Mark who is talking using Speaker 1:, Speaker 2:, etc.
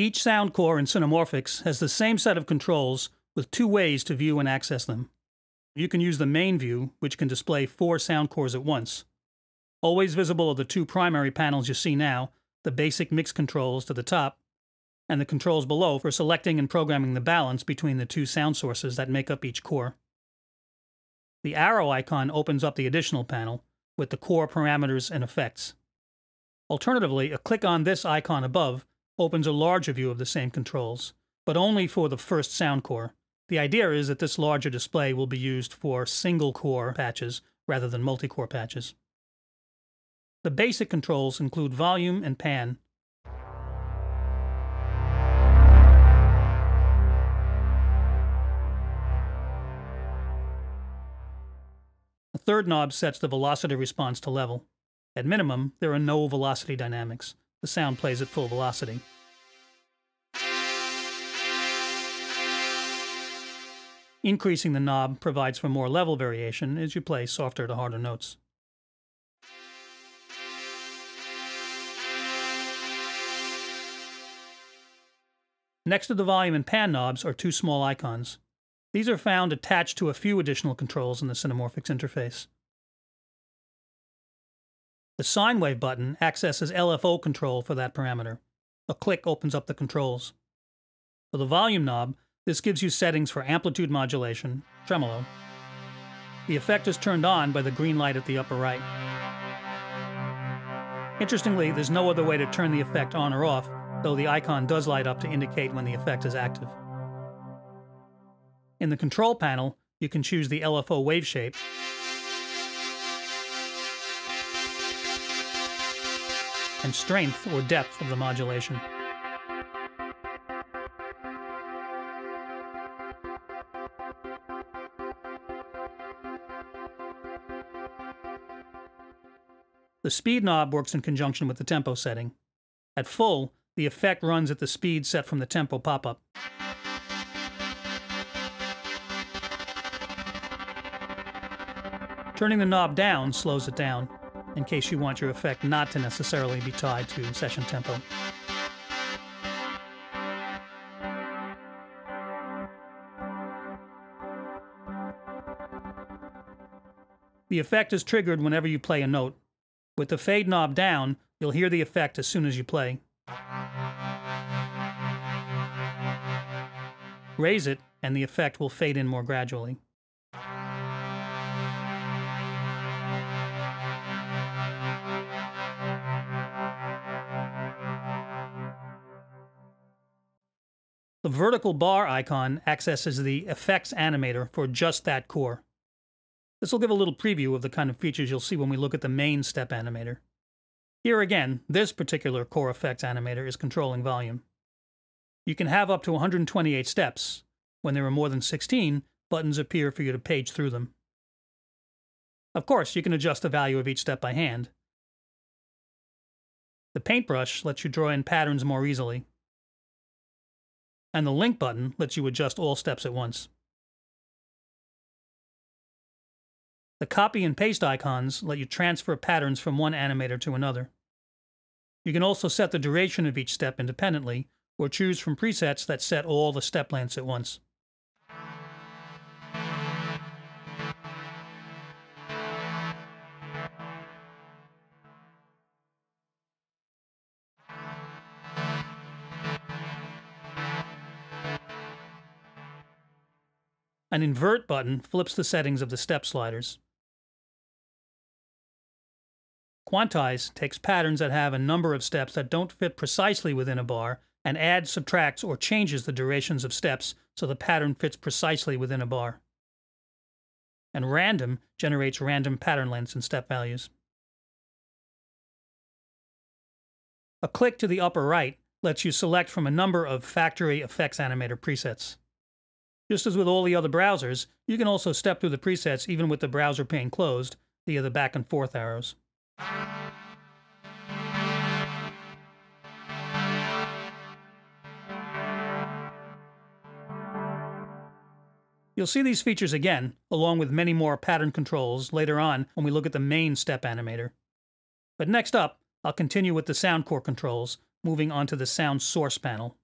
Speaker 1: Each Soundcore in CINEMORPHX has the same set of controls with two ways to view and access them. You can use the main view, which can display 4 Soundcores at once. Always visible are the 2 primary panels you see now, the basic mix controls to the top, and the controls below for selecting and programming the balance between the 2 sound sources that make up each core. The arrow icon opens up the additional panel with the core parameters and effects. Alternatively, a click on this icon above opens a larger view of the same controls, but only for the first Soundcore. The idea is that this larger display will be used for single-core patches rather than multi-core patches. The basic controls include volume and pan. A third knob sets the velocity response to level. At minimum, there are no velocity dynamics. The sound plays at full velocity. Increasing the knob provides for more level variation as you play softer to harder notes. Next to the volume and pan knobs are 2 small icons. These are found attached to a few additional controls in the CINEMORPHX interface. The sine wave button accesses LFO control for that parameter. A click opens up the controls. For the volume knob, this gives you settings for amplitude modulation, tremolo. The effect is turned on by the green light at the upper right. Interestingly, there's no other way to turn the effect on or off, though the icon does light up to indicate when the effect is active. In the control panel, you can choose the LFO wave shape, and strength or depth of the modulation. The speed knob works in conjunction with the tempo setting. At full, the effect runs at the speed set from the tempo pop-up. Turning the knob down slows it down, in case you want your effect not to necessarily be tied to session tempo. The effect is triggered whenever you play a note. With the fade knob down, you'll hear the effect as soon as you play. Raise it, and the effect will fade in more gradually. The vertical bar icon accesses the Effects Animator for just that core. This will give a little preview of the kind of features you'll see when we look at the main Step Animator. Here again, this particular core effects animator is controlling volume. You can have up to 128 steps. When there are more than 16, buttons appear for you to page through them. Of course, you can adjust the value of each step by hand. The paintbrush lets you draw in patterns more easily. And the link button lets you adjust all steps at once. The copy and paste icons let you transfer patterns from one animator to another. You can also set the duration of each step independently, or choose from presets that set all the step lengths at once. An Invert button flips the settings of the step sliders. Quantize takes patterns that have a number of steps that don't fit precisely within a bar and adds, subtracts, or changes the durations of steps so the pattern fits precisely within a bar. And Random generates random pattern lengths and step values. A click to the upper right lets you select from a number of factory Effects Animator presets. Just as with all the other browsers, you can also step through the presets even with the browser pane closed via the back and forth arrows. You'll see these features again, along with many more pattern controls later on when we look at the main Step Animator. But next up, I'll continue with the Soundcore controls, moving on to the Sound Source panel.